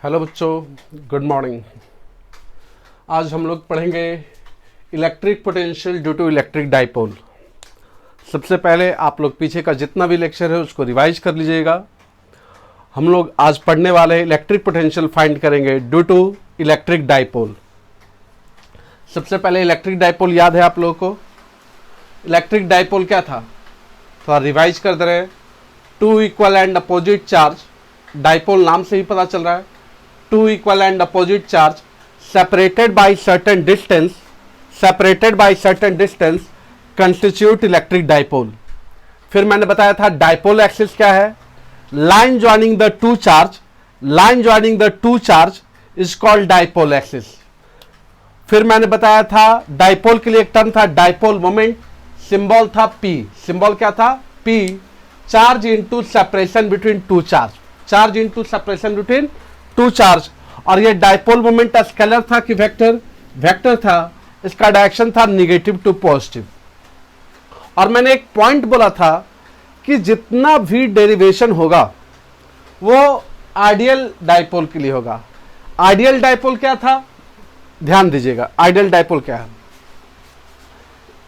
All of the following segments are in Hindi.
हेलो बच्चों, गुड मॉर्निंग। आज हम लोग पढ़ेंगे electric potential due to electric dipole. सबसे पहले आप लोग पीछे का जितना भी लेक्चर है उसको रिवाइज कर लीजिएगा। हम लोग आज पढ़ने वाले इलेक्ट्रिक पोटेंशियल फाइंड करेंगे ड्यू टू इलेक्ट्रिक डाइपोल। सबसे पहले इलेक्ट्रिक डाइपोल याद है आप लोगों को? इलेक्ट्रिक डाइपोल क्या था? थोड़ा रिवाइज कर दे रहे हैं। Two equal and opposite charge, dipole नाम से ही पता चल रहा है। Two equal and opposite charge separated by certain distance constitute electric dipole। फिर मैंने बताया था डाइपोल एक्सिस क्या है? Line joining the two charge is called dipole axis. फिर मैंने बताया था डाइपोल के लिए एक टर्म था डाइपोल मोमेंट, सिंबल था P। सिंबल क्या था? P, charge into separation between two charge. और ये डाइपोल मोमेंट स्केलर था कि वेक्टर था। इसका डायरेक्शन था निगेटिव टू पॉजिटिव। और मैंने एक पॉइंट बोला था कि जितना भी डेरिवेशन होगा वो आइडियल डाइपोल के लिए होगा। आइडियल डाइपोल क्या था? ध्यान दीजिएगा, आइडियल डाइपोल क्या है?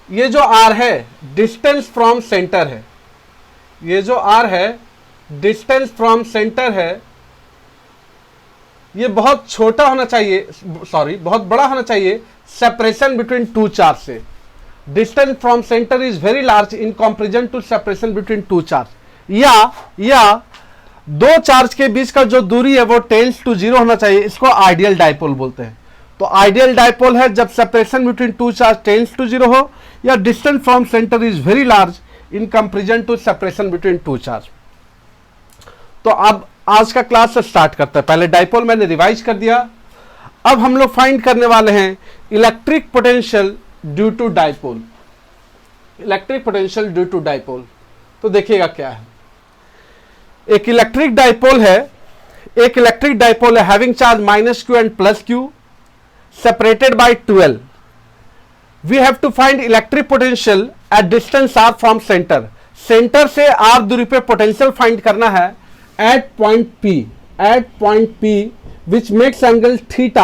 ये जो R है डिस्टेंस फ्रॉम सेंटर है। ये जो R है डिस्टेंस फ्रॉम सेंटर है। ये बहुत छोटा होना चाहिए, बहुत बड़ा होना चाहिए सेपरेशन बिटवीन टू चार्ज से। Distance from centre is very large in comparison to separation between two charge. या दो चार्ज के बीच का जो दूरी है वो टेंड्स टू जीरो होना चाहिए। इसको आइडियल डाइपोल बोलते हैं। तो आइडियल डाइपोल है जब separation between two charge tends to zero हो, या distance from centre is very large in comparison to separation between two charge. तो अब आज का क्लास स्टार्ट करते हैं। पहले डाइपोल मैंने रिवाइज कर दिया। अब हम लोग फाइंड करने वाले हैं electric potential due to dipole. Electric potential due to dipole तो देखिएगा क्या है। एक इलेक्ट्रिक डाइपोल है having charge -q and +q separated by 12। We have to find electric potential at distance r from centre. Centre से r दूरी पे पोटेंशियल फाइंड करना है at point P which makes angle theta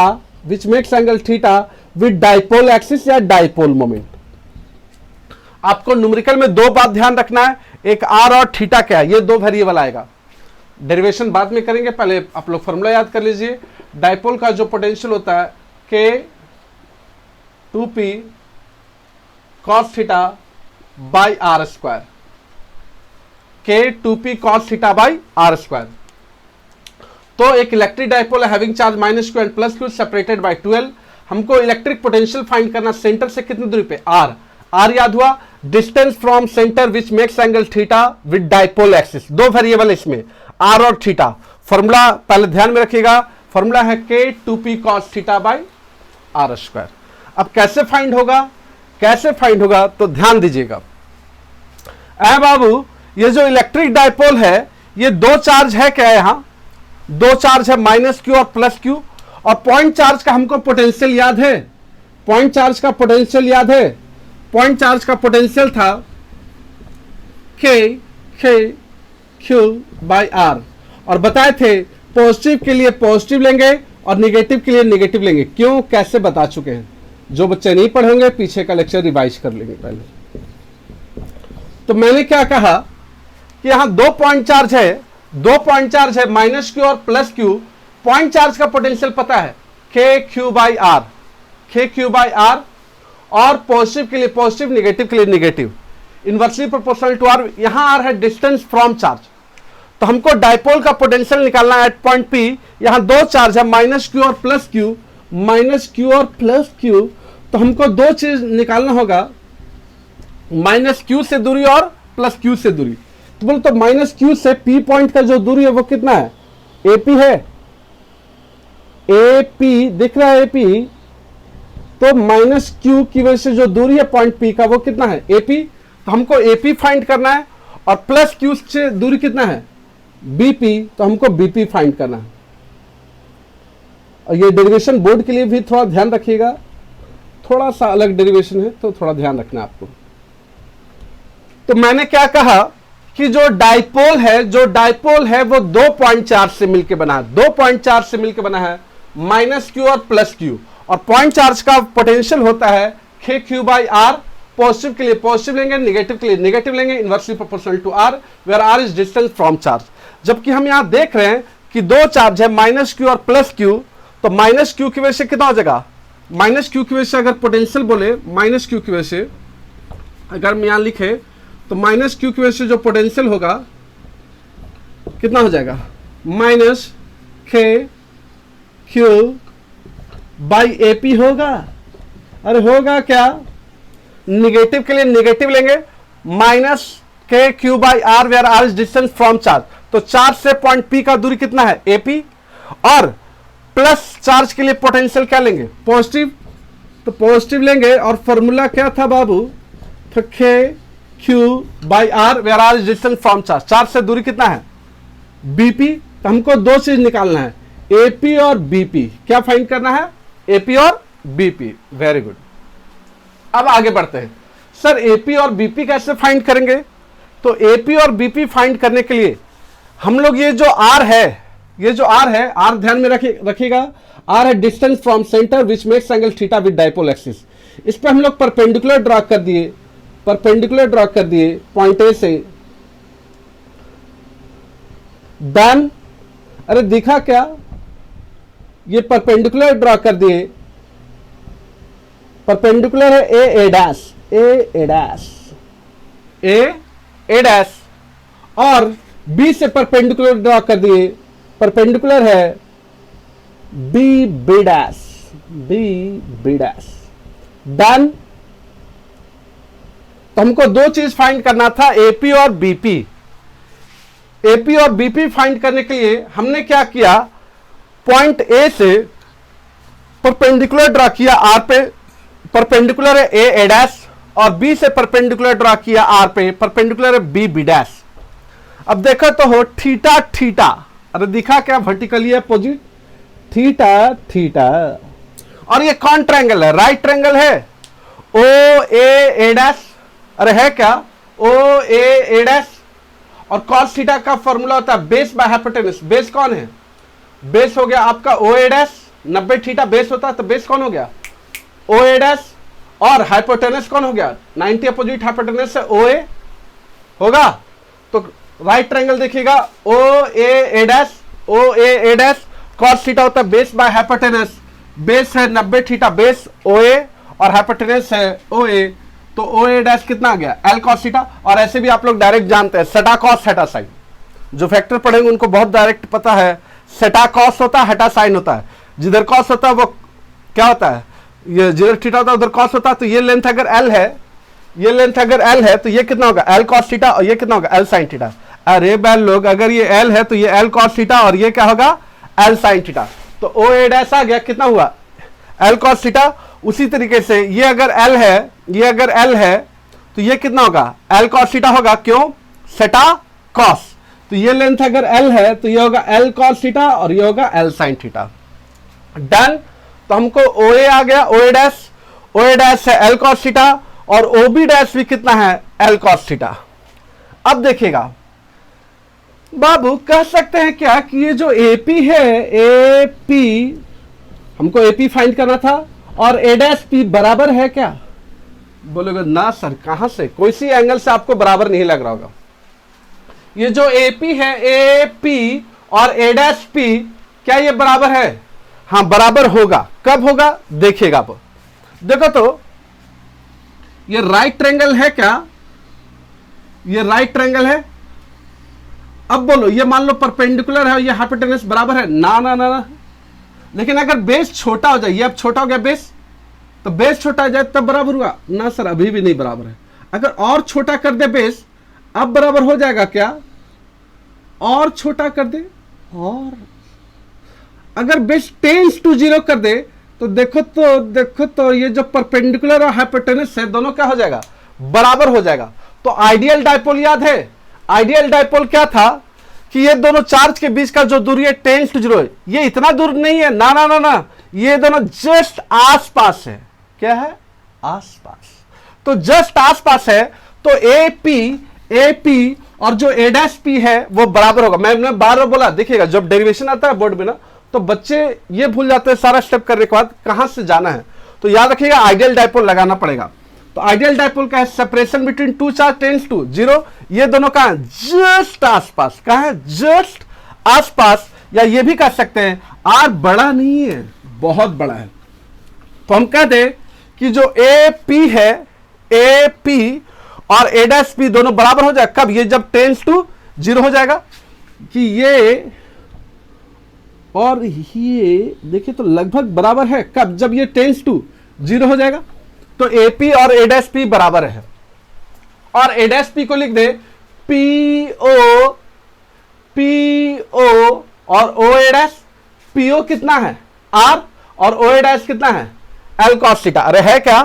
with dipole axis या dipole moment। आपको न्यूमेरिकल में दो बात ध्यान रखना है, एक r और थीटा क्या है, ये दो वेरिएबल आएगा। डेरिवेशन बाद में करेंगे, पहले आप लोग फॉर्मूला याद कर लीजिए। डाइपोल का जो पोटेंशियल होता है k 2p cos theta by r square, K 2p cos theta by r square. तो एक इलेक्ट्रिक डाइपोल है having charge -q and +q separated by 12। हमको इलेक्ट्रिक पोटेंशियल फाइंड करना सेंटर से कितनी दूरी पे? r याद हुआ, distance from centre which makes angle theta with dipole axis. दो वेरिएबल इसमें r और थीटा। फॉर्मूला पहले ध्यान में रखिएगा, फॉर्मूला है K 2p cos theta by r square. अब कैसे फाइंड होगा तो ध्यान दीजिएगा। बाबू, ये जो इलेक्ट्रिक डाइपोल है ये दो चार्ज है क्या? यहां दो चार्ज है -q और +q। और पॉइंट चार्ज का हमको पोटेंशियल याद है। पॉइंट चार्ज का पोटेंशियल था q बाई r। और बताए थे पॉजिटिव के लिए पॉजिटिव लेंगे और नेगेटिव के लिए नेगेटिव लेंगे। क्यों, कैसे बता चुके हैं। जो बच्चे नहीं पढ़े होंगे पीछे का लेक्चर रिवाइज कर लेंगे पहले। तो मैंने क्या कहा कि यहां दो पॉइंट चार्ज है -q और +q। पॉइंट चार्ज का पोटेंशियल पता है kq बाई r। और पॉजिटिव के लिए पॉजिटिव, नेगेटिव के लिए negative, inversely proportional to r। यहां r है डिस्टेंस फ्रॉम चार्ज। तो हमको डाइपोल का पोटेंशियल निकालना है एट पॉइंट P। यहां दो चार्ज है -q और +q। तो हमको दो चीज निकालना होगा, -q से दूरी और +q से दूरी। तो बोल तो -q से P पॉइंट का जो दूरी है वो कितना है? AP है। AP दिख रहा है AP। तो -q की वजह से जो दूरी है पॉइंट P का वो कितना है? AP। तो हमको AP फाइंड करना है। और +q से दूरी कितना है? BP। तो हमको BP फाइंड करना है। और ये डेरिवेशन बोर्ड के लिए भी थोड़ा ध्यान रखिएगा, थोड़ा सा अलग डेरिवेशन है तो थोड़ा ध्यान रखना है आपको। तो मैंने क्या कहा कि जो डाइपोल है वो 2 पॉइंट चार्ज से मिलकर बना है, 2 पॉइंट चार्ज से मिलकर बना है, माइनस क्यू और प्लस क्यू। और पॉइंट चार्ज का पोटेंशियल होता है k q by r, positive के लिए पॉजिटिव लेंगे, नेगेटिव के लिए नेगेटिव लेंगे, inversely proportional to r, where r is distance from charge. जबकि हम यहां देख रहे हैं कि दो चार्ज है, माइनस क्यू और प्लस क्यू, तो माइनस क्यू की वजह से कितना हो जाएगा, माइनस क्यू की वजह से अगर पोटेंशियल बोले, माइनस क्यू की वजह से अगर हम यहां लिखे तो माइनस क्यू की वजह से जो पोटेंशियल होगा कितना हो जाएगा, minus k q by AP होगा। अरे होगा क्या, निगेटिव के लिए नेगेटिव लेंगे, minus k q by r, where r is distance from charge. तो चार्ज से पॉइंट P का दूरी कितना है, AP, और प्लस चार्ज के लिए पोटेंशियल क्या लेंगे, पॉजिटिव, तो पॉजिटिव लेंगे। और फॉर्मूला क्या था बाबू, तो k q by r, where r is distance from charge. Charge से दूरी कितना है, BP। तो हमको दो चीज निकालना है, AP और BP। क्या फाइंड करना है, AP और BP। Very good. अब आगे बढ़ते हैं, सर AP और BP कैसे फाइंड करेंगे। तो AP और BP फाइंड करने के लिए हम लोग ये जो R है, R ध्यान में रखिएगा, R है distance from centre which makes angle theta with dipole axis. इस पे हम लोग परपेंडिकुलर ड्रॉ कर दिए, पॉइंट ए से, डन। अरे दिखा क्या, ये परपेंडिकुलर ड्रॉ कर दिए, परपेंडिकुलर है ए डैश, और बी से परपेंडिकुलर ड्रॉ कर दिए, परपेंडिकुलर है बी डैश, डन। तो हमको दो चीज फाइंड करना था, AP और BP। AP और BP फाइंड करने के लिए हमने क्या किया, पॉइंट A से परपेंडिकुलर ड्रॉ किया R पे, परपेंडिकुलर है ए डैश, और B से परपेंडिकुलर ड्रॉ किया R पे, परपेंडिकुलर है B डैश। अब देखो तो हो थीटा, अरे दिखा क्या, वर्टिकली अपोजिट, थीटा। और ये कौन ट्रायंगल है, राइट ट्रायंगल है, OA डैश, अरे है क्या, OA डैश। और कॉस थीटा का फॉर्मूला होता है बेस बाय हाइपोटेनस। बेस कौन है, बेस हो गया आपका OA डैश, 90 थीटा बेस होता है, तो बेस कौन हो गया, OA डैश, और हाइपोटेनस कौन हो गया, 90 अपोजिट हाइपोटेनस से OA होगा। तो राइट ट्रायंगल देखिएगा, OA डैश, कॉस थीटा होता है बेस बाय हाइपोटेनस, बेस है 90 थीटा बेस OA, और हाइपोटेनस है OA, तो OA डैश कितना आ गया, L cos थीटा। और ऐसे भी आप लोग डायरेक्ट जानते हैं, सेटा कॉस हेटा साइन, जो फैक्टर पढ़ेंगे उनको बहुत डायरेक्ट पता है, सेटा कॉस होता है, हेटा साइन होता है। जिधर कॉस होता है वो क्या होता है, ये जिधर थीटा होता है उधर कॉस होता है। तो ये लेंथ अगर L है, तो ये कितना होगा, L cos थीटा, और ये कितना होगा, L sin थीटा। अरे बैल लोग, अगर ये L है तो ये L cos थीटा, और ये क्या होगा, L sin थीटा। तो OA डैश आ गया, कितना हुआ, L cos थीटा। उसी तरीके से ये अगर L है, तो ये कितना होगा, L cos थीटा होगा, क्यों, सेटा कॉस। तो ये लेंथ अगर L है तो ये होगा L cos थीटा, और ये होगा L sin थीटा, डन। तो हमको OA आ गया, OA डैश है L cos थीटा, और OB डैश भी कितना है, L cos थीटा। अब देखिएगा बाबू, कह सकते हैं क्या कि ये जो AP है, हमको AP फाइंड करना था, और A डैश P बराबर है क्या, बोलोगे ना सर कहां से, कोई सी एंगल से आपको बराबर नहीं लग रहा होगा। ये जो AP है, AP और A डैश P, क्या ये बराबर है, हाँ बराबर होगा। कब होगा देखिएगा, अब देखो तो ये राइट ट्रायंगल है क्या, ये राइट ट्रायंगल है। अब बोलो, ये मान लो परपेंडिकुलर है और ये हाइपोटेनस बराबर है, ना। लेकिन अगर बेस छोटा हो जाए, ये अब छोटा हो गया बेस, तो बेस छोटा हो जाए तब बराबर हुआ ना सर, अभी भी नहीं बराबर है। अगर और छोटा कर दे बेस, अब बराबर हो जाएगा क्या, और छोटा कर दे, और अगर बेस टेंस टू 0 कर दे, तो देखो तो ये जो परपेंडिकुलर और हाइपोटेनस है, दोनों क्या हो जाएगा, बराबर हो जाएगा। तो आइडियल डाइपोल याद है, आइडियल डाइपोल क्या था कि ये दोनों चार्ज के बीच का जो दूरी है 10 to 0 है, ये इतना दूर नहीं है, ना, ये दोनों जस्ट आसपास है। क्या है, आसपास। तो जस्ट आसपास है, तो AP और जो a डैश p है वो बराबर होगा। मैंने बार बार बोला, देखिएगा जब डेरिवेशन आता है बोर्ड में ना, तो बच्चे ये भूल जाते हैं सारा स्टेप करने के बाद कहां से जाना है। तो याद रखिएगा आइडियल डाइपोल लगाना पड़ेगा। तो आइडियल डाइपोल का है separation between two charge tends to 0। ये दोनों कहां है? जस्ट आसपास। कहां है? जस्ट आसपास। या ये भी कह सकते हैं आर बड़ा नहीं है, बहुत बड़ा है। तो हम कह दें कि जो ए पी है, ए पी और ए डैश पी दोनों बराबर हो जाएगा। कब? ये जब टेंड्स टू 0 हो जाएगा कि ये और ये देखिए तो लगभग बराबर है। कब? जब ये टेंड्स टू 0 हो जाएगा। तो ए पी और ए डैश पी बराबर है। और ए डैश पी को लिख दे पी ओ और ओ ए डैश। पी ओ कितना है? आर। और ओ ए डैश कितना है? L cos theta. अरे है क्या?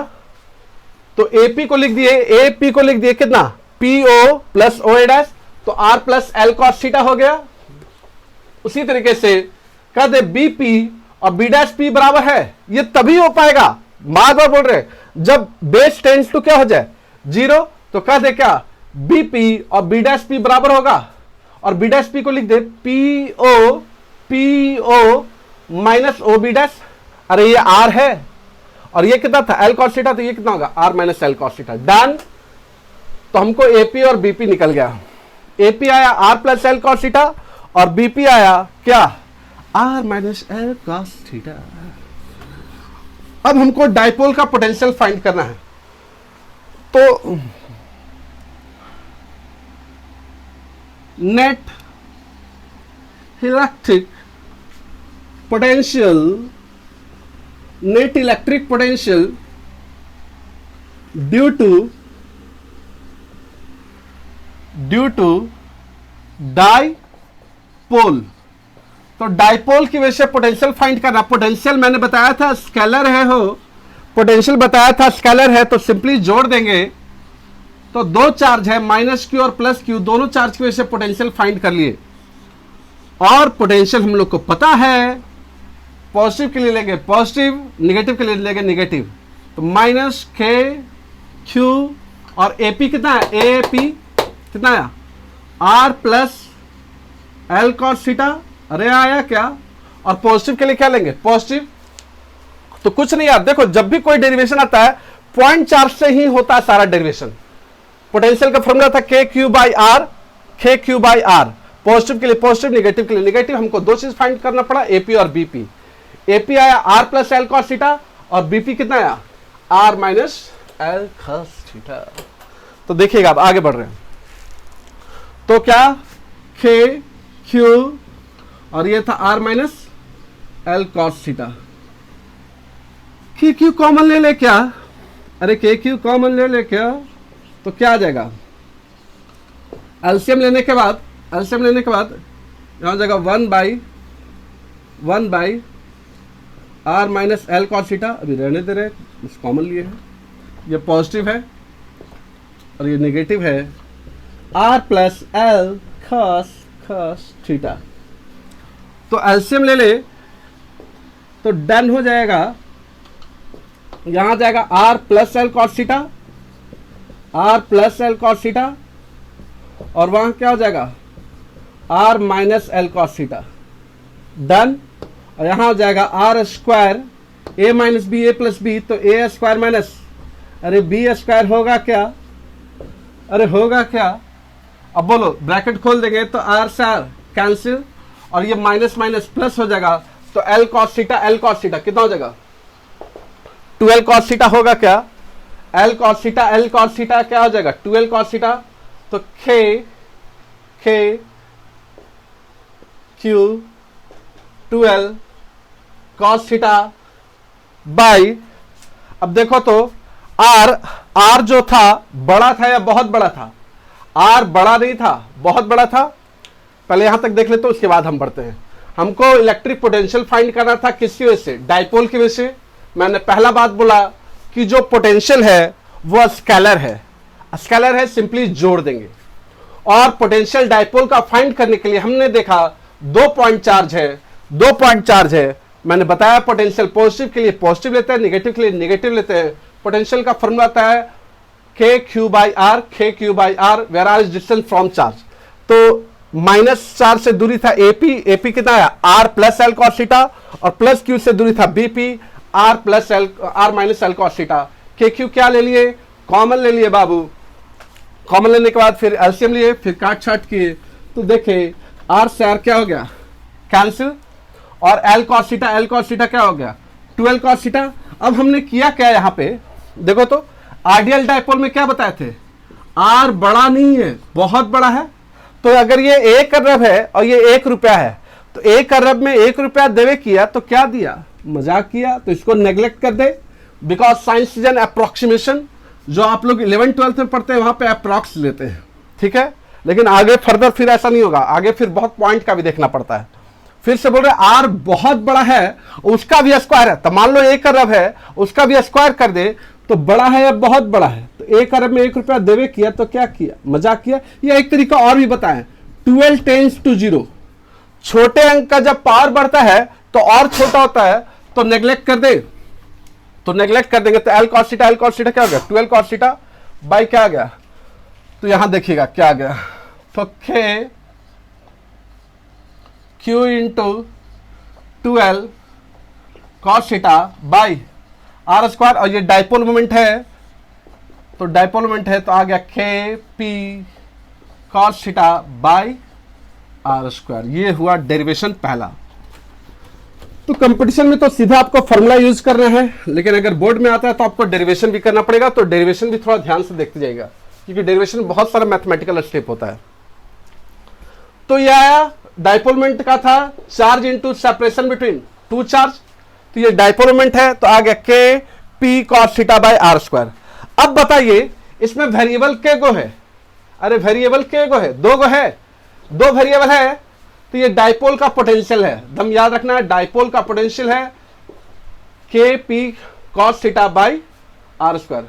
तो ए पी को लिख दिए कितना? P O plus O A dash. तो r plus L cos theta हो गया। उसी तरीके से कह दे बी पी और बी डैश पी बराबर है। ये तभी हो पाएगा, बार बार बोल रहे, जब बेस टेंड्स टू क्या हो जाए? 0। तो कह दे क्या? बी पी और बी डैश पी बराबर होगा। और बी डैश पी को लिख दे P O minus O B dash. अरे ये आर है और ये कितना था? L cos theta. तो ये कितना होगा? R minus L cos theta. Done. तो हमको एपी और बीपी निकल गया। एपी आया are plus L cos theta और बीपी आया क्या? R minus L cos theta. अब हमको डाइपोल का पोटेंशियल फाइंड करना है। तो net electric potential, net electric potential due to dipole. तो डाइपोल की वजह से पोटेंशियल फाइंड करना। पोटेंशियल मैंने बताया था स्केलर है, पोटेंशियल बताया था स्केलर है, तो सिंपली जोड़ देंगे। तो दो चार्ज है माइनस क्यू और प्लस क्यू, दोनों चार्ज की वजह से पोटेंशियल फाइंड कर लिए। और पोटेंशियल हम लोग को पता है, पॉजिटिव के लिए लेंगे पॉजिटिव, नेगेटिव के लिए लेंगे नेगेटिव। तो माइनस के क्यू और एपी कितना है? ए पी कितना है? R plus L cos theta. अरे आया क्या? और पॉजिटिव के लिए क्या लेंगे? पॉजिटिव। तो कुछ नहीं यार, देखो जब भी कोई डेरिवेशन आता है पॉइंट चार्ज से ही होता है सारा डेरिवेशन। पोटेंशियल का फॉर्मूला था के क्यू बाई आर, के क्यू बाई आर। पॉजिटिव के लिए पॉजिटिव, नेगेटिव के लिए नेगेटिव। हमको दो चीज फाइंड करना पड़ा, एपी और बीपी। एपी आया are plus L cos theta और बीपी कितना आया? R minus L cos theta. तो देखिएगा अब आगे बढ़ रहे हैं। तो क्या? के क्यू और ये था r minus L cos theta. K q common ले ले क्या? अरे के क्यू कॉमन ले ले क्या? तो क्या आ जाएगा? एलसीएम लेने के बाद यहां हो जाएगा 1 by r minus L cos theta. अभी रहने दे रहे, कॉमन लिए है। ये पॉजिटिव है और ये नेगेटिव है। R plus L cos theta. तो एलसीएम ले ले तो डन हो जाएगा। यहां जाएगा r plus L cos theta, r plus L cos theta, और वहां क्या हो जाएगा? R minus L cos theta. Done. और यहां हो जाएगा r square a minus b, a plus b. तो ए स्क्वायर माइनस, अरे बी स्क्वायर होगा क्या? अरे होगा क्या? अब बोलो, ब्रैकेट खोल देंगे तो आर से आर कैंसिल और ये माइनस माइनस प्लस हो जाएगा। तो एल कॉस थीटा कितना हो जाएगा? 2l कॉस थीटा होगा क्या? एल कॉस थीटा क्या हो जाएगा? 2l cos theta. तो के Q 2l cos theta by, अब देखो तो आर जो था बड़ा था या बहुत बड़ा था? आर बड़ा नहीं था, बहुत बड़ा था। पहले यहां तक देख लेते, उसके बाद हम बढ़ते हैं। हमको इलेक्ट्रिक पोटेंशियल फाइंड करना था किसकी वजह से? डाइपोल की वजह से। मैंने पहला बात बोला कि जो पोटेंशियल है वो स्केलर है, सिंपली जोड़ देंगे। और पोटेंशियल डाइपोल का फाइंड करने के लिए हमने देखा 2 पॉइंट चार्ज है। मैंने बताया पोटेंशियल पॉजिटिव के लिए पॉजिटिव लेते हैं, नेगेटिव के लिए नेगेटिव लेते हैं। पोटेंशियल का फॉर्मूला आता है k q by r, where r is distance from charge. तो -4 से दूरी था एपी, एपी कितना है r plus L cos theta, और प्लस क्यू से दूरी था BP, r plus l r minus L cos theta. K q क्या ले लिए, कॉमन ले लिए बाबू, कॉमन लेने के बाद फिर एलसीएम लिए, फिर काट छाट किए, तो देखे आर से आर क्या हो गया कैंसिल, और एल कॉस थीटा क्या हो गया 12 कॉस थीटा। अब हमने किया क्या यहाँ पे देखो, तो आइडियल डायपोल में क्या बताए थे, आर बड़ा नहीं है बहुत बड़ा है, तो अगर ये 1 अरब है और ये 1 रुपया है, तो 1 अरब में 1 रुपया देवे किया तो क्या दिया, मजाक किया, तो इसको नेग्लेक्ट कर दे, because science is an approximation. जो आप लोग 11th-12th में पढ़ते हैं वहां पे अप्रॉक्स लेते हैं, ठीक है, लेकिन आगे फर्दर फिर ऐसा नहीं होगा, आगे फिर बहुत पॉइंट का भी देखना पड़ता है। फिर से बोल रहे आर बहुत बड़ा है, उसका भी स्क्वायर है, तो मान लो 1 अरब है उसका भी स्क्वायर कर दे, तो बड़ा है या बहुत बड़ा है, तो 1 अरब में 1 रुपया देवे किया तो क्या किया, मजाक किया। या एक तरीका और भी बताएं, 12 टेंस टू 0, छोटे अंक का जब पावर बढ़ता है तो और छोटा होता है, तो नेग्लेक्ट कर दे, तो नेग्लेक्ट कर देंगे, तो एल कॉस थीटा क्या हो गया 12 कॉस थीटा बाई क्या आ गया, तो यहां देखिएगा क्या आ गया, तो q into 12 cos theta by are square, और ये डाइपोल मोमेंट है, तो डाइपोल मोमेंट है तो आ गया k P cos theta by are square. ये हुआ डेरिवेशन पहला। तो कंपटीशन में तो सीधा आपको फॉर्मूला यूज करना है, लेकिन अगर बोर्ड में आता है तो आपको डेरिवेशन भी करना पड़ेगा, तो डेरिवेशन भी थोड़ा ध्यान से देखते जाइएगा, क्योंकि डेरिवेशन में बहुत सारा मैथमेटिकल स्टेप होता है। तो ये आया डाइपोल मोमेंट का था, charge into separation between 2 charge, तो ये डाइपोल मोमेंट है, तो आ गया k P cos theta by are square. अब बताइए इसमें वेरिएबल के गो है, अरे वेरिएबल के गो है, 2 गो है, 2 वेरिएबल है, तो ये डाइपोल का पोटेंशियल है, दम याद रखना है, डाइपोल का पोटेंशियल है के P cos theta by are square,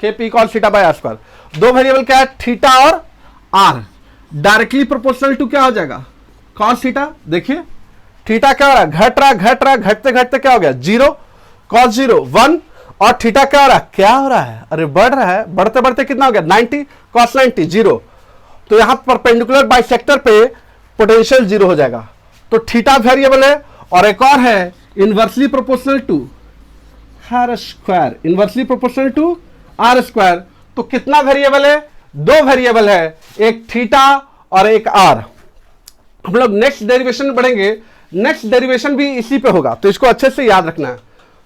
K P cos theta by are square. 2 variable क्या है, थीटा और आर, डायरेक्टली प्रोपोर्शनल टू क्या हो जाएगा कॉस थीटा। देखिए थीटा क्या हो रहा है, घट रहा, घटते घटते क्या हो गया 0, कॉस 0 1, और थीटा क्या हो रहा है, क्या हो रहा है, अरे बढ़ रहा है, बढ़ते बढ़ते कितना हो गया 90, कॉस 90 0, तो यहां परपेंडिकुलर बाइसेक्टर पे पोटेंशियल 0 हो जाएगा। तो थीटा वेरिएबल है, और एक और है inversely proportional to r square, inversely proportional to r square. तो कितना वेरिएबल है, 2 वेरिएबल है, एक थीटा और एक आर। हम लोग नेक्स्ट डेरिवेशन में बढ़ेंगे, नेक्स्ट डेरिवेशन भी इसी पे होगा, तो इसको अच्छे से याद रखना है।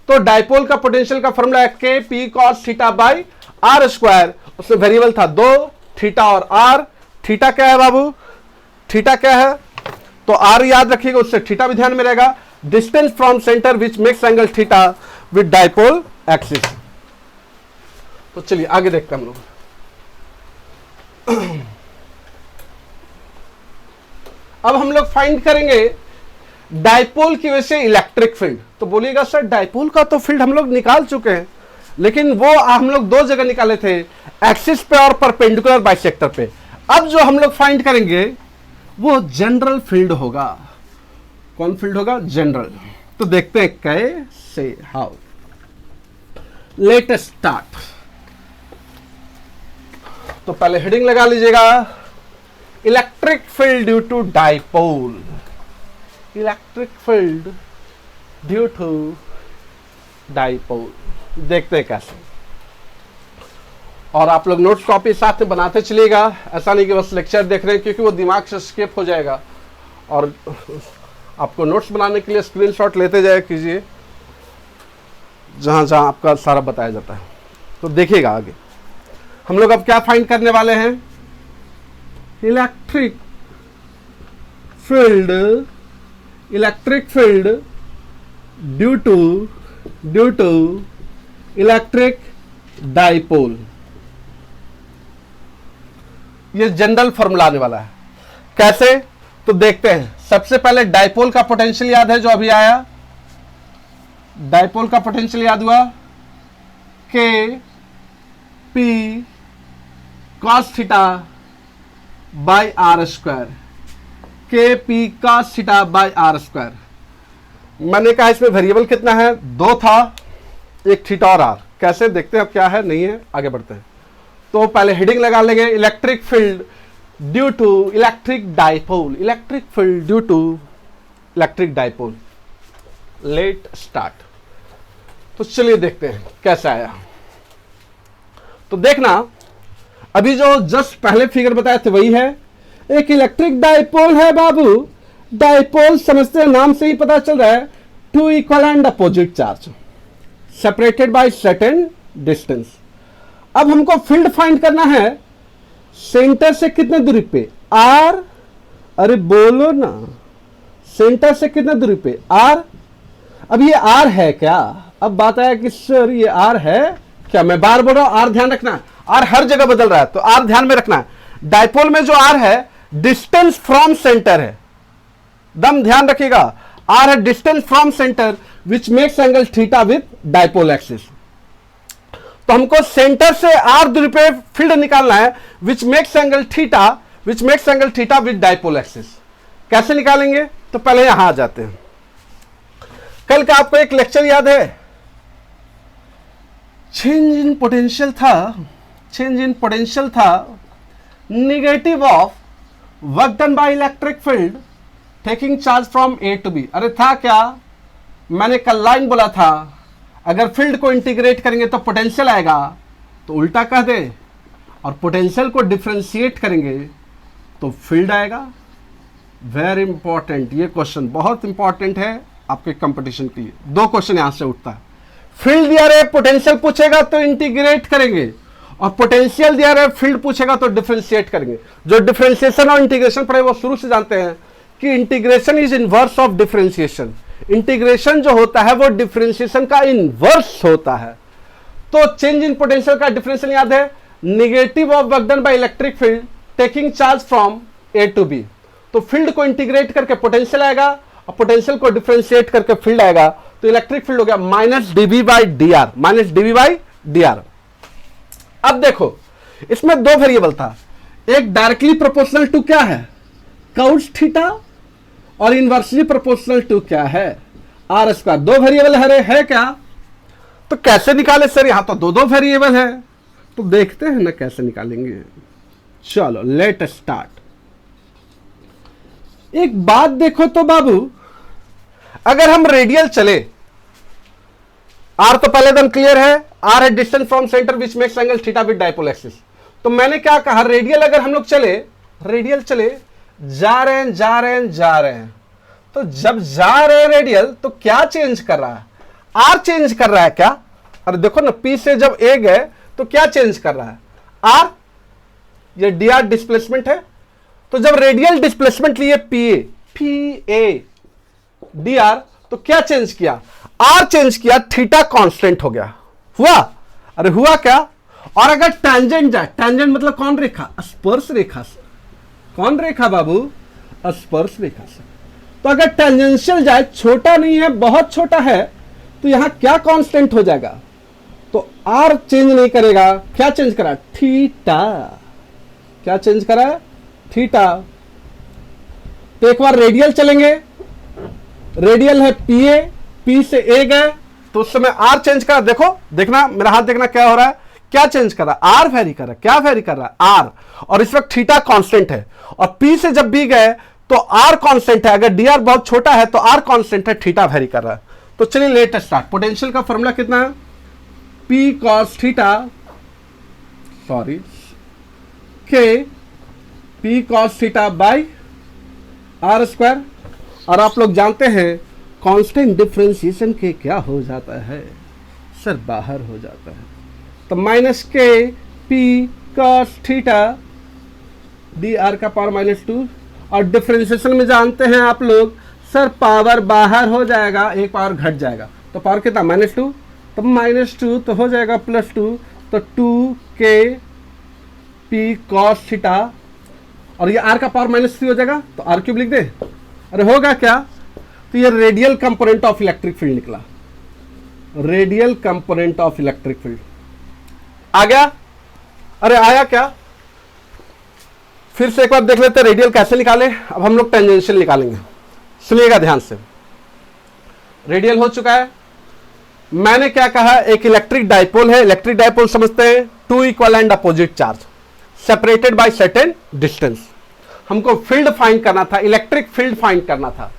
तो डाइपोल का पोटेंशियल का फॉर्मूला है के P cos theta by are square, उसमें वेरिएबल था 2 थीटा और आर। थीटा क्या है बाबू, थीटा क्या है, तो आर याद रखिएगा, उससे थीटा भी ध्यान में रहेगा, distance from centre which makes angle theta with dipole axis. तो चलिए आगे देखते हैं हम लोग। अब हम लोग फाइंड करेंगे डाइपोल की वजह से इलेक्ट्रिक फील्ड। तो बोलिएगा सर डाइपोल का तो फील्ड हम लोग निकाल चुके हैं, लेकिन वो हम लोग 2 जगह निकाले थे, एक्सिस पे और परपेंडिकुलर बाइसेक्टर पे। अब जो हम लोग फाइंड करेंगे वो जनरल फील्ड होगा। कौन फील्ड होगा, जनरल। तो देखते हैं कैसे, हाउ। Let us start. तो पहले हेडिंग लगा लीजिएगा, electric field due to dipole, electric field due to dipole. देखते हैं कैसे, और आप लोग नोट्स कॉपी साथ में बनाते चलिएगा, ऐसा नहीं कि बस लेक्चर देख रहे हैं, क्योंकि वो दिमाग से स्किप हो जाएगा। और आपको नोट्स बनाने के लिए स्क्रीनशॉट लेते जाए कीजिए, जहां जहां आपका सारा बताया जाता है। तो देखिएगा आगे हम लोग अब क्या फाइंड करने वाले हैं, electric field, electric field due to electric dipole. ये जनरल फॉर्मूला आने वाला है। कैसे, तो देखते हैं। सबसे पहले डाइपोल का पोटेंशियल याद है जो अभी आया, डाइपोल का पोटेंशियल याद हुआ, K P cos theta by are square, K P cos theta by are square. मैंने कहा इसमें वेरिएबल कितना है, 2 था, एक थीटा और आर। कैसे देखते हैं अब क्या है नहीं है, आगे बढ़ते हैं। तो पहले हेडिंग लगा लेंगे, electric field due to electric dipole, electric field due to electric dipole. Let start. तो चलिए देखते हैं कैसा आया। तो देखना, अभी जो जस्ट पहले फिगर बताए थे वही है। एक इलेक्ट्रिक डाइपोल है बाबू, डाइपोल समझते हैं, नाम से ही पता चल रहा है, two equal and opposite charge separated by certain distance. अब हमको फील्ड फाइंड करना है सेंटर से कितने दूरी पे, आर, अरे बोलो ना, सेंटर से कितने दूरी पे, आर। अब ये आर है क्या? अब बात आया कि सर ये आर है क्या? मैं बार बोल रहा हूं आर ध्यान रखना, आर हर जगह बदल रहा है, तो आर ध्यान में रखना है। डाइपोल में जो आर है डिस्टेंस फ्रॉम सेंटर है, दम ध्यान रखिएगा, आर है distance from centre which makes angle theta with dipole axis. तो हमको सेंटर से आर दूरी पे फील्ड निकालना है which makes angle theta with dipole axis. कैसे निकालेंगे? तो पहले यहां आ जाते हैं। कल का आपको एक लेक्चर याद है, चेंज इन पोटेंशियल था, negative of work done by electric field taking charge from A to B. अरे था क्या? मैंने कल लाइन बोला था, अगर फील्ड को इंटीग्रेट करेंगे तो पोटेंशियल आएगा, तो उल्टा कह दे, और पोटेंशियल को डिफरेंशिएट करेंगे तो फील्ड आएगा। वेरी इंपॉर्टेंट, ये क्वेश्चन बहुत इंपॉर्टेंट है आपके कंपटीशन के लिए। दो क्वेश्चन यहां से उठता है, फील्ड दिया रहे पोटेंशियल पूछेगा तो इंटीग्रेट करेंगे, और पोटेंशियल दिया रहे फील्ड पूछेगा तो डिफरेंशिएट करेंगे। जो डिफरेंशिएशन और इंटीग्रेशन पढ़े वो शुरू से जानते हैं कि integration is inverse of differentiation. Integration जो होता है वो डिफरेंशिएशन का इनवर्स होता है। तो चेंज इन पोटेंशियल का डिफरेंशियल याद है, negative of work done by electric field taking charge from A to B. तो फील्ड को इंटीग्रेट करके पोटेंशियल आएगा, और पोटेंशियल को डिफरेंशिएट करके फील्ड आएगा, तो इलेक्ट्रिक फील्ड हो गया minus dB by d are. अब देखो, इसमें दो वेरिएबल था, एक डायरेक्टली प्रोपोर्शनल टू क्या है, काउस थीटा, और इनवर्सली प्रोपोर्शनल टू क्या है, आर स्क्वायर। दो वेरिएबल है क्या? तो कैसे निकाले सर? यहां तो दो वेरिएबल है, तो देखते हैं ना कैसे निकालेंगे। चलो लेट स्टार्ट। एक बात देखो तो बाबू, अगर हम रेडियल चले, आर तो पहले एकदम क्लियर है, आर है distance from centre which makes angle theta with dipole axis. तो मैंने क्या कहा, रेडियल अगर हम लोग चले, जा रहे हैं, तो जब जा रहे हैं रेडियल, तो क्या चेंज कर रहा है? आर चेंज कर रहा है क्या? अरे देखो ना, पी से जब ए गए तो क्या चेंज कर रहा है? आर। ये डी आर डिस्प्लेसमेंट है, तो जब रेडियल डिस्प्लेसमेंट लिए पी ए डी आर, तो क्या चेंज किया? आर चेंज किया, थीटा कांस्टेंट हो गया। हुआ? अरे हुआ क्या? और अगर टैंजेंट जाए, टैंजेंट मतलब कौन रेखा? स्पर्श रेखा से। कौन रेखा बाबू? स्पर्श रेखा से। तो अगर टेंजेंशियल जाए, छोटा नहीं है, बहुत छोटा है, तो यहां क्या कांस्टेंट हो जाएगा? तो आर चेंज नहीं करेगा, क्या चेंज करा? थीटा। क्या चेंज करा? थीटा। तो एक बार रेडियल चलेंगे, रेडियल है पी से ए गए, तो उस समय आर चेंज करा। देखो, देखना मेरा हाथ, देखना क्या हो रहा है, क्या चेंज कर रहा है? आर वेरी कर रहा है। क्या वेरी कर रहा है? आर। और इस वक्त थीटा कांस्टेंट है, और पी से जब बी गए तो आर कांस्टेंट है। अगर डी आर बहुत छोटा है तो आर कांस्टेंट है, थीटा वेरी कर रहा है। तो चलिए लेट स्टार्ट। पोटेंशियल का फॉर्मूला कितना है? P cos theta, sorry, k P cos theta by are square. और आप लोग जानते हैं कांस्टेंट डिफरेंशिएशन के क्या हो जाता है सर? बाहर हो जाता है। तो माइनस के P cos theta D R का पावर -2, और डिफरेंशिएशन में जानते हैं आप लोग सर पावर बाहर हो जाएगा, एक पावर घट जाएगा, तो पावर कितना? -2। तो -2 तो हो जाएगा +2, तो 2k पी कॉस थीटा, और ये आर का पावर -3 हो जाएगा, तो आर क्यूब लिख दे। अरे होगा क्या? तो ये radial component of electric field निकला, radial component of electric field आ गया। अरे आया क्या? फिर से एक बार देख लेते हैं रेडियल कैसे निकाले। अब हम लोग टेंजेंशियल निकालेंगे, सुनिएगा ध्यान से। रेडियल हो चुका है। मैंने क्या कहा? एक इलेक्ट्रिक डाइपोल है, इलेक्ट्रिक डाइपोल समझते हैं, two equal and opposite charge separated by certain distance. हमको फील्ड फाइंड करना था, इलेक्ट्रिक फील्ड फाइंड करना था।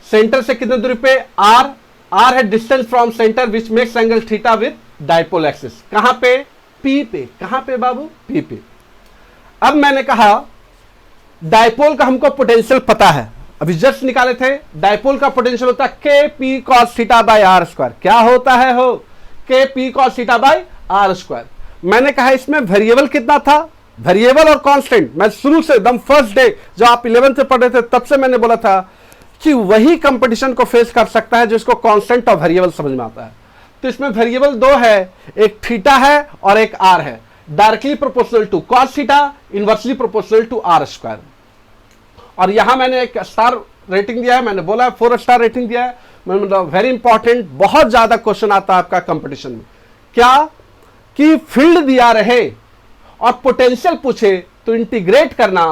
सेंटर से कितने दूरी पे? आर। आर है distance from centre which makes angle theta with dipole axis. कहां पे? पी पे। कहां पे बाबू? पी पे। अब मैंने कहा डाइपोल का हमको पोटेंशियल पता है, अभी जस्ट निकाले थे। डाइपोल का पोटेंशियल होता है के P cos theta by are square. क्या होता है हो? K P cos theta by are square. मैंने कहा इसमें वेरिएबल कितना था? वेरिएबल और कांस्टेंट। मैं शुरू से एकदम फर्स्ट डे जब आप 11th से पढ़ रहे थे तब से मैंने बोला था कि वही कंपटीशन को फेस कर सकता है जिसको कांस्टेंट और वेरिएबल समझ में आता है। तो इसमें वेरिएबल दो है, एक थीटा है और एक आर है। Directly proportional to cos theta, inversely proportional to r square. और यहां मैंने एक स्टार रेटिंग दिया है, मैंने बोला 4 स्टार रेटिंग दिया है। मतलब वेरी इंपॉर्टेंट, बहुत ज्यादा क्वेश्चन आता है आपका कंपटीशन में। क्या कि फील्ड दिया रहे और पोटेंशियल पूछे तो इंटीग्रेट करना,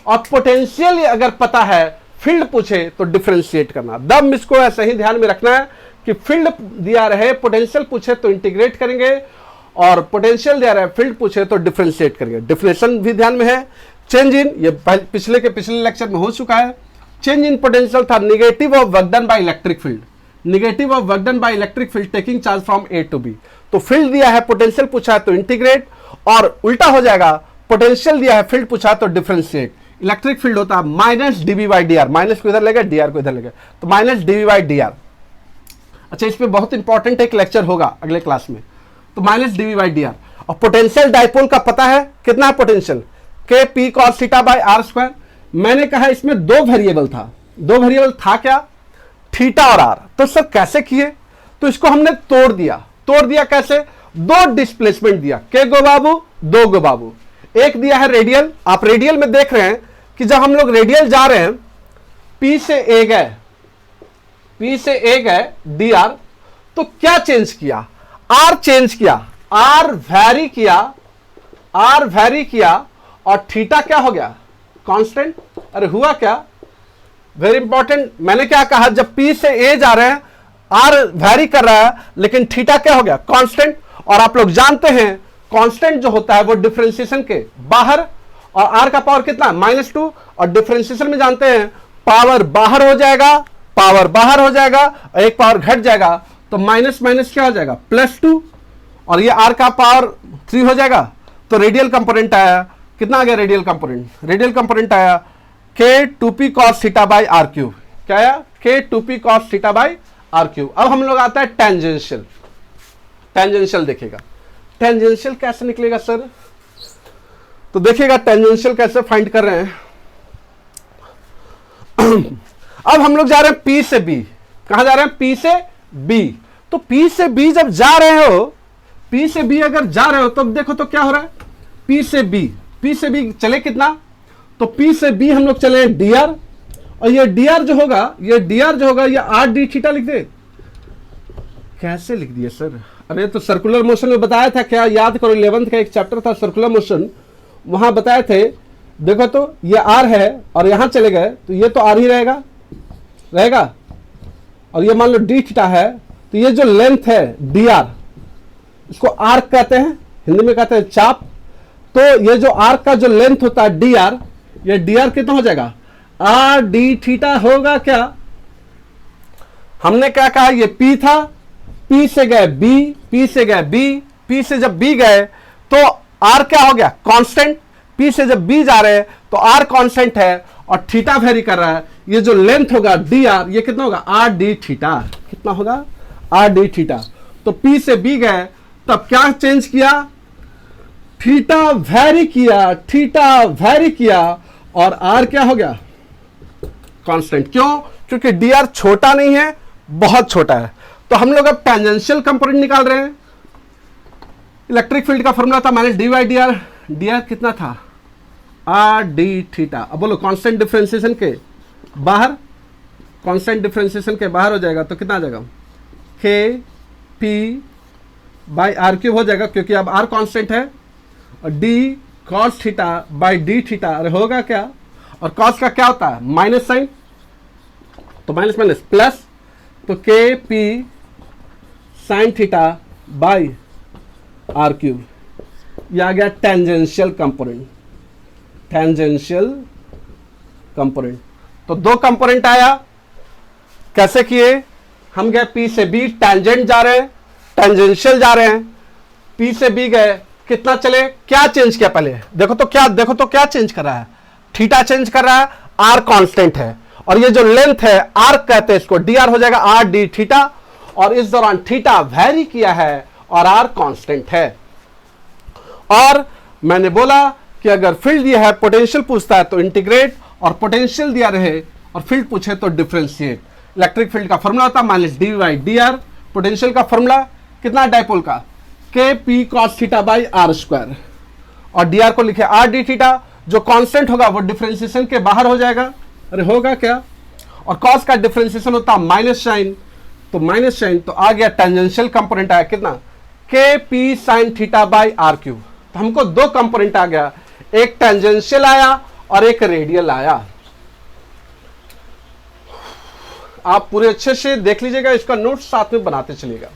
और पोटेंशियल अगर पता है फील्ड पूछे तो डिफरेंशिएट करना। दम इसको ऐसे ही ध्यान में रखना है कि फील्ड दिया रहे, पोटेंशियल पूछे तो इंटीग्रेट करेंगे, और पोटेंशियल दिया रहे, फील्ड पूछे तो डिफरेंशिएट करेंगे। डिफरेंशिएशन भी ध्यान में है। चेंज इन, ये पिछले लेक्चर में हो चुका है। चेंज इन पोटेंशियल था negative of work done by electric field. Negative of work done by electric field taking charge from A to B. तो फील्ड दिया है, पोटेंशियल पूछा है तो इंटीग्रेट, और उल्टा हो जाएगा, पोटेंशियल दिया है, फील्ड पूछा तो डिफरेंशिएट। इलेक्ट्रिक फील्ड होता है minus dB by d are. Minus को इधर लेगा, डी आर को इधर लेगा, तो minus dB by d are. अच्छा, इस पे बहुत इंपॉर्टेंट एक लेक्चर होगा अगले क्लास में। तो minus dV by d r. और पोटेंशियल डाइपोल का पता है कितना है potential? K P cos theta by are square. मैंने कहा इसमें दो वेरिएबल था। दो वेरिएबल था क्या? थीटा और आर। तो सर कैसे किए? तो इसको हमने तोड़ दिया। तोड़ दिया कैसे? दो डिस्प्लेसमेंट दिया। के गो बाबू? दो गो बाबू। एक दिया है रेडियल। आप रेडियल में देख रहे हैं कि जब हम लोग रेडियल जा रहे हैं, पी से ए गए, पी से ए गए डी आर, तो क्या चेंज किया? आर चेंज किया, आर वैरी किया, आर वैरी किया, और थीटा क्या हो गया? कांस्टेंट। अरे हुआ क्या? Very important. मैंने क्या कहा? जब पी से ए जा रहे हैं, आर वैरी कर रहा है, लेकिन थीटा क्या हो गया? कांस्टेंट। और आप लोग जानते हैं कांस्टेंट जो होता है वो डिफरेंशिएशन के बाहर, और आर का पावर कितना? -2। और डिफरेंशिएशन में जानते हैं पावर बाहर हो जाएगा, पावर बाहर हो जाएगा, और एक पावर घट जाएगा, तो माइनस माइनस क्या हो जाएगा? +2। और ये आर का पावर 3 हो जाएगा। तो रेडियल कंपोनेंट आया, कितना आ गया रेडियल कंपोनेंट? रेडियल कंपोनेंट आया k 2p cos theta by r cube. क्या आया? K 2p cos theta by r cube. अब हम लोग आता है टेंजेंशियल। टेंजेंशियल देखेगा। टेंजेंशियल कैसे निकलेगा सर? तो देखिएगा टेंजेंशियल कैसे फाइंड कर रहे हैं। अब हम लोग जा रहे हैं P से B। कहां जा रहे हैं? P से B। तो P से B जब जा रहे हो, P से B अगर जा रहे हो तो देखो तो क्या हो रहा है? P से B, P से B चले कितना? तो P से B हम लोग चले dr, और ये dr जो होगा, ये dr जो होगा, ये r d थीटा लिख दे। कैसे लिख दिए सर? अरे तो सर्कुलर मोशन में बताया था, क्या याद करो, 11th का एक चैप्टर था सर्कुलर मोशन, वहां बताए थे। देखो तो ये r है और यहां चले गए तो ये तो r ही रहेगा, रहेगा। और ये मान लो d थीटा है, तो ये जो लेंथ है dr, इसको आर्क कहते हैं, हिंदी में कहते हैं चाप। तो ये जो आर्क का जो लेंथ होता है dr, ये dr कितना हो जाएगा? r d थीटा होगा क्या? हमने क्या कहा? ये p था, p से गए b, p से गए b, p से जब b गए तो r क्या हो गया? कांस्टेंट। p से जब b जा रहे हैं तो r कांस्टेंट है और थीटा वेरी कर रहा है। ये जो लेंथ होगा dr, ये कितना होगा? r d theta. कितना होगा? r d theta. तो p से b गए, तब क्या चेंज किया? थीटा वेरी किया, थीटा वेरी किया, और r क्या हो गया? कांस्टेंट। क्यों? क्योंकि dr छोटा नहीं है, बहुत छोटा है। तो हम लोग अब टेंजेंशियल कंपोनेंट निकाल रहे हैं। इलेक्ट्रिक फील्ड का फॉर्मूला था minus d by d are. dr कितना था? r d theta. अब बोलो कांस्टेंट डिफरेंशिएशन के बाहर, कांस्टेंट डिफरेंशिएशन के बाहर हो जाएगा तो कितना आ जाएगा? k p by r cube हो जाएगा, क्योंकि अब r कांस्टेंट है, और d cos theta by d theta. अरे होगा क्या? और cos का क्या होता है? माइनस साइन, तो माइनस माइनस प्लस, तो k p sine theta by r cube. ये आ गया टेंजेंशियल कंपोनेंट, टेंजेंशियल कंपोनेंट। तो दो कंपोनेंट आया, कैसे किए, हम गए P से B, टेंजेंट जा रहे हैं, टेंजेंशियल जा रहे हैं, P से B गए, कितना चले, क्या चेंज किया पहले, देखो तो क्या चेंज कर रहा है, थीटा चेंज कर रहा है, R कांस्टेंट है, और ये जो लेंथ है R कहते हैं इसको, dr हो जाएगा R d थीटा, और इस दौरान थीटा वेरी किया है और R कांस्टेंट है। और मैंने बोला कि अगर फील्ड दिया है, पोटेंशियल पूछता है तो इंटीग्रेट, और पोटेंशियल दिया रहे और फील्ड पूछे तो डिफरेंशिएट। इलेक्ट्रिक फील्ड का फॉर्मूला होता है minus d by d r, potential का फॉर्मूला कितना डायपोल का, k P cos theta by are square, और डी आर को लिखे आर डी थीटा, जो कांस्टेंट होगा वो डिफरेंशिएशन के बाहर हो जाएगा, अरे होगा क्या, और कॉस का डिफरेंशिएशन होता है माइनस साइन, तो माइनस साइन, तो आ गया टेंजेंशियल कंपोनेंट आया कितना, k p sine theta by r cube. तो हमको दो कंपोनेंट आ गया, एक टेंजेंशियल आया और एक रेडियल आया। आप पूरे अच्छे से देख लीजिएगा, इसका नोट साथ में बनाते चलिएगा,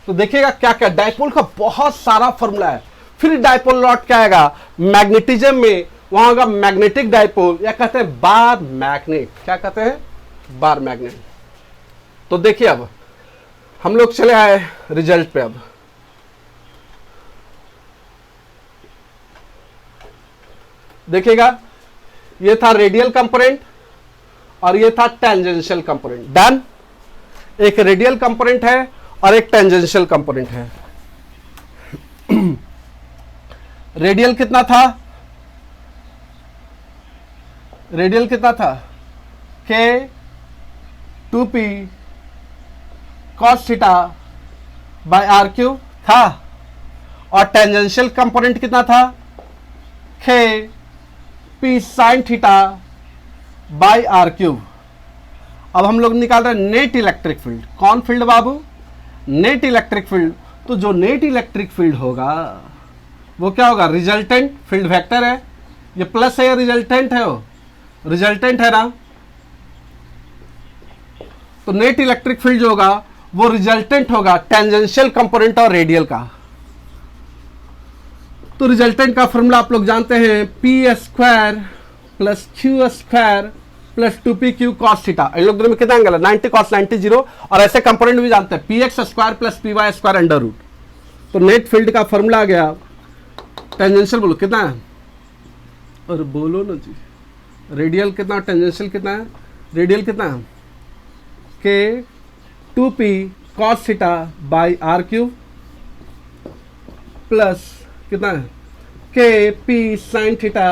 तो देखिएगा क्या क्या डायपोल का बहुत सारा फॉर्मूला है। फिर डायपोल लॉट क्या आएगा, मैग्नेटिज्म में वहां होगा मैग्नेटिक डायपोल, या कहते हैं बार मैग्नेट, क्या कहते हैं, बार मैग्नेट। तो देखिए अब हम लोग चले आए रिजल्ट पे। अब देखिएगा, ये था रेडियल कंपोनेंट और ये था टेंजेंशियल कंपोनेंट, डन। एक रेडियल कंपोनेंट है और एक टेंजेंशियल कंपोनेंट है। रेडियल कितना था, रेडियल कितना था, k 2p cos theta by r cube था, और टेंजेंशियल कंपोनेंट कितना था, k p sin theta by r cube. अब हम लोग निकाल रहे हैं नेट इलेक्ट्रिक फील्ड। कौन फील्ड बाबू, नेट इलेक्ट्रिक फील्ड। तो जो नेट इलेक्ट्रिक फील्ड होगा वो क्या होगा, रिजल्टेंट, फील्ड वेक्टर है, ये प्लस है या रिजल्टेंट है, वो रिजल्टेंट है ना। तो नेट इलेक्ट्रिक फील्ड जो होगा वो रिजल्टेंट होगा टेंजेंशियल कंपोनेंट और रेडियल का। तो रिजल्टेंट का फॉर्मूला आप लोग जानते हैं, P square plus Q square plus 2pq cos theta. इन लोग दोनों में कितना एंगल है, 90 cos 90 0। और ऐसे कंपोनेंट भी जानते हैं, px square plus py square under root. तो नेट फील्ड का फॉर्मूला आ गया, टेंजेंशियल बोलो कितना है, और बोलो ना जी, रेडियल कितना, टेंजेंशियल कितना है, रेडियल कितना है, k 2p cos theta by r cube plus कितना है, k p sine theta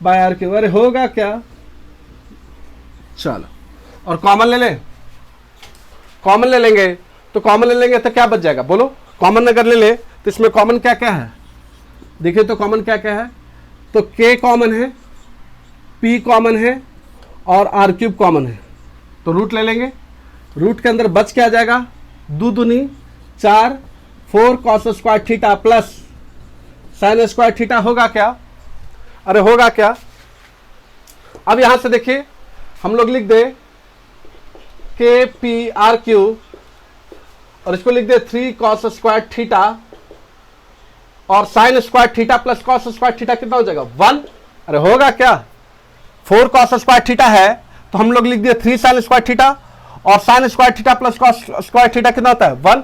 by r cube. अरे होगा क्या, चलो, और कॉमन ले ले, कॉमन ले लेंगे, तो कॉमन ले लेंगे तो क्या बच जाएगा, बोलो, कॉमन अगर ले ले तो इसमें कॉमन क्या क्या है, देखिए तो कॉमन क्या क्या है, तो k कॉमन है, p कॉमन है और आर क्यूब कॉमन है। तो रूट ले लेंगे, रूट के अंदर बच क्या आ जाएगा, 2 दूनी 4, 4 cos square theta plus sine square theta, होगा क्या, अरे होगा क्या। अब यहां से देखिए हम लोग लिख दे के पी आर क्यूब, और इसको लिख दे 3 cos स्क्वायर थीटा और sine square theta plus cos square theta कितना हो जाएगा, 1। अरे होगा क्या, 4 cos स्क्वायर थीटा है तो हम लोग लिख दिए 3 साइन स्क्वायर थीटा, और sine square theta plus cos square theta कितना होता है, 1।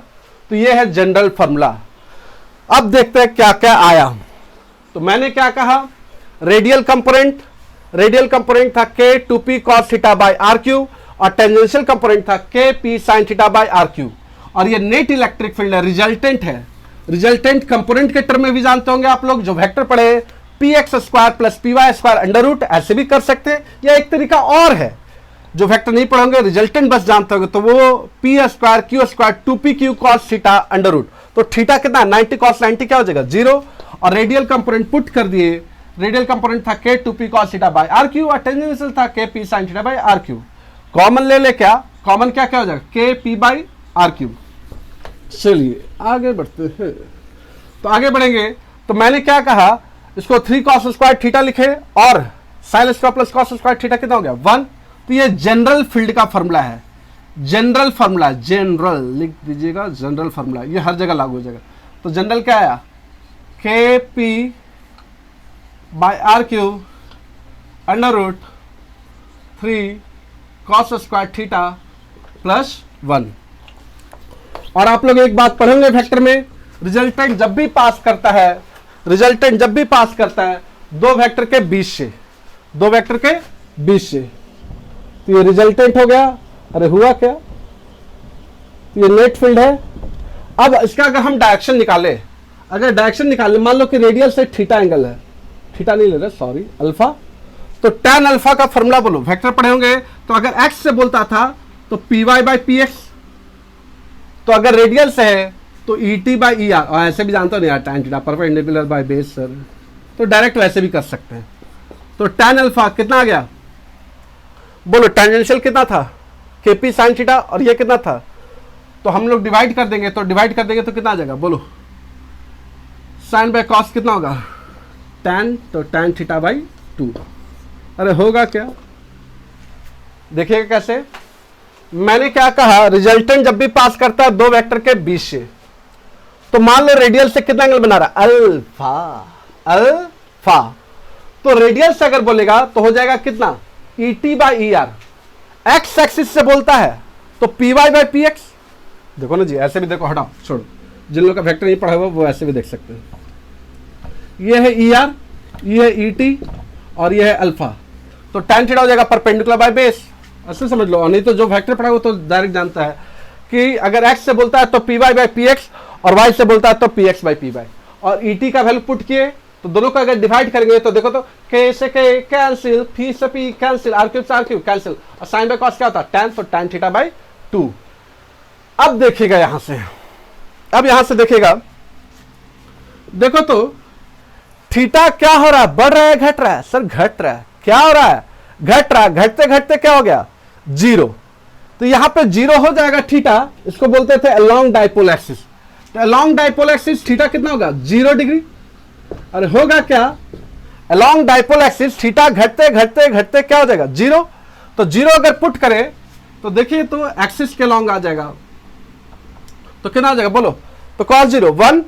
तो ये है जनरल फॉर्मूला। अब देखते हैं क्या क्या आया। तो मैंने क्या कहा, रेडियल कंपोनेंट, रेडियल कंपोनेंट था k 2p cos theta by r cube, और टेंजेंशियल कंपोनेंट था k p sin theta by r cube. और ये नेट इलेक्ट्रिक फील्ड है, रिजल्टेंट है। रिजल्टेंट कंपोनेंट के टर्म में भी जानते होंगे आप लोग, जो वेक्टर पढ़े, px square plus py square under root, ऐसे भी कर सकते हैं, या एक तरीका और है, जो वेक्टर नहीं पढ़ोगे, रिजल्टेंट बस जानते होंगे, तो वो p square q square 2pq cos theta under root. तो थीटा कितना, 90 cos 90 क्या हो जाएगा, 0। और रेडियल कंपोनेंट पुट कर दिए, रेडियल कंपोनेंट था k 2p cos theta by r cube, और टेंजेंशियल था k p sin theta by r cube. Common ले ले, क्या कॉमन क्या क्या हो जाएगा, के p बाय आर क्यूब। चलिए आगे बढ़ते हैं। तो आगे बढ़ेंगे, तो मैंने क्या कहा, इसको 3 cos स्क्वायर थीटा लिखे और sine square plus cos square theta कितना हो गया, 1। तो ये जनरल फील्ड का फॉर्मूला है, जनरल फॉर्मूला, जनरल लिख दीजिएगा, जनरल फॉर्मूला, ये हर जगह लागू हो जाएगा। तो जनरल क्या आया, k p by r cube under root 3 cos square theta plus 1। और आप लोग एक बात पढ़ेंगे वेक्टर में, रिजल्टेंट जब भी पास करता है, रिजल्टेंट जब भी पास करता है दो वेक्टर के बीच से, दो वेक्टर के बीच से, तो ये रिजल्टेंट हो गया। अरे हुआ क्या, तो ये नेट फील्ड है। अब इसका अगर हम डायरेक्शन निकाले, अगर डायरेक्शन निकाले, मान लो कि रेडियल से थीटा एंगल है, थीटा नहीं ले रहे सॉरी, अल्फा, तो tan अल्फा का फॉर्मूला बोलो। वेक्टर पढ़े होंगे तो अगर x से बोलता था तो py बाई पी एक्स, तो अगर रेडियल से है तो et बाई ई आर, और ऐसे भी जानते हो नहीं यार tan theta perpendicular by base sir, तो डायरेक्ट वैसे भी कर सकते हैं। तो tan अल्फा कितना आ गया बोलो, टेंजेंशियल कितना था kp साइन थीटा, और ये कितना था, तो हम लोग डिवाइड कर देंगे, तो डिवाइड कर देंगे तो कितना आ जाएगा बोलो, साइन बाय कॉस कितना होगा tan, तो tan थीटा बाई 2। अरे होगा क्या, देखिएगा कैसे। मैंने क्या कहा, रिजल्टेंट जब भी पास करता है दो वेक्टर के बीच से, तो मान लो रेडियल से कितना एंगल बना रहा है अल्फा, अल्फा, तो रेडियल से अगर बोलेगा तो हो जाएगा कितना et by E R. X axis से बोलता है तो py बाई पी एक्स, देखो ना जी, ऐसे भी देखो, हटाओ छोड़ो, जिन लोगों का वेक्टर नहीं पढ़ा हुआ वो ऐसे भी देख सकते हैं। ये है ई आर, ये है et, और ये है अल्फा, तो tan थीटा हो जाएगा परपेंडिकुलर बाय बेस, ऐसे समझ लो। नहीं तो जो वेक्टर पढ़ा वो तो डायरेक्ट जानता है कि अगर x से बोलता है तो py बाई पी एक्स, और y से बोलता है तो px बाई पी वाई, और et का वैल्यू पुट किए तो दोनों को अगर डिवाइड करेंगे तो देखो तो k से k कैंसिल, p से p कैंसिल, r क्यूब से r क्यूब कैंसिल, और साइन बाय कॉस क्या होता है tan, तो tan थीटा बाई 2। अब देखिएगा यहां से, अब यहां से देखिएगा, देखो तो थीटा क्या हो रहा है, बढ़ रहा है घट रहा है सर, घट रहा है, क्या हो रहा है घट रहा है, घटते घटते क्या हो गया 0, तो यहां पे 0 हो जाएगा थीटा, इसको बोलते थे अलोंग डाइपोल एक्सिस। तो अलोंग डाइपोल एक्सिस थीटा कितना होगा 0 डिग्री। अरे होगा क्या, अलोंग डाइपोल एक्सिस थीटा घटते घटते घटते क्या हो जाएगा 0, तो 0 अगर पुट करें तो देखिए तो एक्सिस के अलोंग आ जाएगा, तो कितना आ जाएगा बोलो, तो cos 0 1,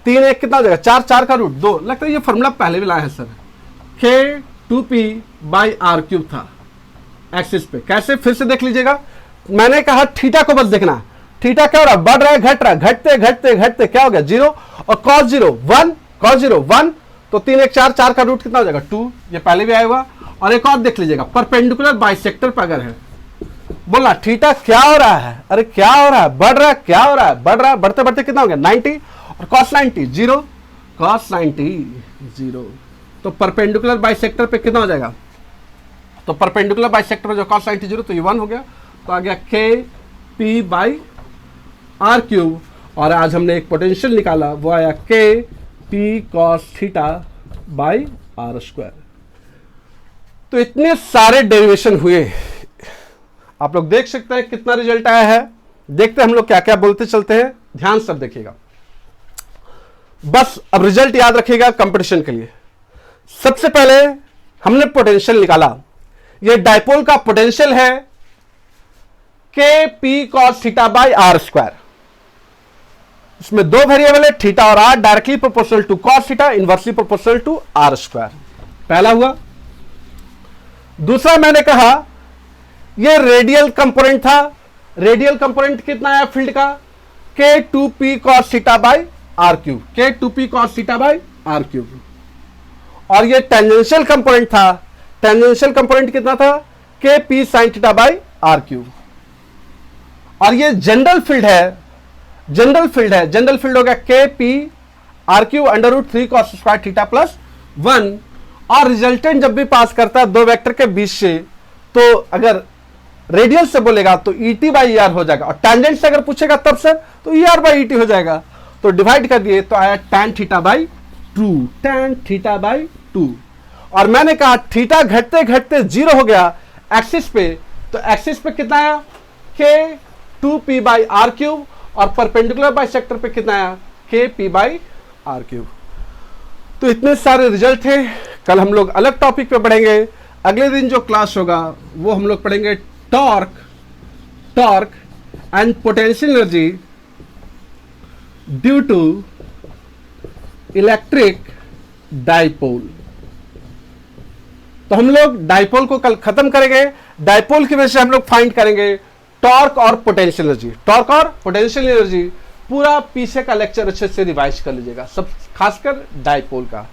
3 1 कितना हो जाएगा 4, 4 का रूट 2। लगता है ये फॉर्मूला पहले भी लाया है sir, k 2p by r cube था एक्सिस पे। कैसे, फिर से देख लीजिएगा, मैंने कहा थीटा को बस देखना, थीटा क्या हो रहा है, बढ़ रहा है घट रहा है, घटते घटते घटते क्या हो गया 0, और cos 0 1, cos 0 1, तो 3 1 4, 4 का रूट कितना हो जाएगा 2, ये पहले भी आया हुआ। और एक और देख लीजिएगा, परपेंडिकुलर बाइसेक्टर पर अगर है, बोला थीटा क्या हो रहा है, अरे क्या हो रहा है, बढ़ रहा है, क्या हो रहा है, बढ़ रहा है, बढ़ते बढ़ते कितना हो गया 90, और cos 90 0, cos 90 0, तो परपेंडिकुलर बाइसेक्टर पे कितना हो जाएगा, तो परपेंडिकुलर बाइसेक्टर में जो cos 90 0, तो ये 1 हो गया, तो आ गया k p by r cube, और आज हमने एक पोटेंशियल निकाला वो आया k p cos theta by are square. तो इतने सारे डेरिवेशन हुए, आप लोग देख सकते हैं कितना रिजल्ट आया है। देखते हैं हम लोग क्या क्या बोलते चलते हैं, ध्यान सब देखिएगा, बस अब रिजल्ट याद रखिएगा कंपटीशन के लिए। सबसे पहले हमने पोटेंशियल निकाला, ये डाइपोल का पोटेंशियल है k p cos theta by are square. इसमें दो वेरिएबल है थीटा और r, directly proportional to cos theta, inversely proportional to r square, पहला हुआ। दूसरा मैंने कहा ये रेडियल कंपोनेंट था, रेडियल कंपोनेंट कितना आया फील्ड का k 2p cos theta by r cube, k 2p cos theta by r cube. और ये टेंजेंशियल कंपोनेंट था, टेंजेंशियल कंपोनेंट कितना था k p sin theta by r cube. और ये जनरल फील्ड है, जनरल फील्ड है, जनरल फील्ड हो गया k p r cube under root 3 cos square theta plus 1। और रिजल्टेंट जब भी पास करता है दो वेक्टर के बीच से, तो अगर रेडियल से बोलेगा तो et बाई आर हो जाएगा, और टेंजेंट से अगर पूछेगा तब सर तो ई आर बाई et हो जाएगा। तो डिवाइड कर दिए तो आया tan theta by 2, tan theta by 2। और मैंने कहा थीटा घटते घटते 0 हो गया एक्सिस पे, तो एक्सिस पे कितना आया k 2p by r cube, और परपेंडिकुलर बाइसेक्टर पे कितना आया k p by r cube. तो इतने सारे रिजल्ट थे। कल हम लोग अलग टॉपिक पे पढ़ेंगे, अगले दिन जो क्लास होगा वो हम लोग पढ़ेंगे torque and potential energy due to electric dipole. तो हम लोग डाइपोल को कल खत्म करेंगे। डाइपोल की वजह से हम लोग फाइंड करेंगे टॉर्क और पोटेंशियल एनर्जी। टॉर्क और पोटेंशियल एनर्जी पूरा पीछे का लेक्चर अच्छे से रिवाइज कर लीजिएगा, सब खासकर डाइपोल का।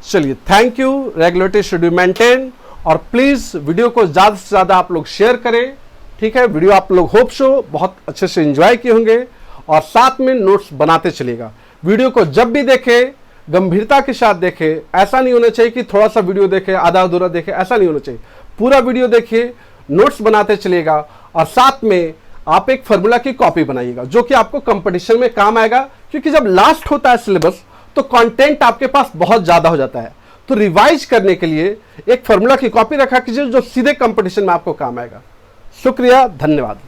चलिए, thank you. Regulatory schedule maintain, और प्लीज वीडियो को ज्यादा से ज्यादा आप लोग शेयर करें, ठीक है। वीडियो आप लोग होप शो बहुत अच्छे से एंजॉय किए होंगे, और साथ में नोट्स बनाते चलिएगा। वीडियो को जब भी देखें गंभीरता के साथ देखें, ऐसा नहीं होना चाहिए कि थोड़ा सा वीडियो देखें आधा अधूरा देखें, ऐसा नहीं होना चाहिए। पूरा वीडियो देखिए, नोट्स बनाते चलिएगा, और साथ में आप एक फॉर्मूला की कॉपी बनाइएगा जो कि आपको कंपटीशन में काम आएगा, क्योंकि जब लास्ट होता है सिलेबस तो कंटेंट आपके पास बहुत ज्यादा हो जाता है। तो रिवाइज करने के लिए एक फॉर्मूला की कॉपी रखा कीजिए जो सीधे कंपटीशन में आपको काम आएगा। शुक्रिया, धन्यवाद।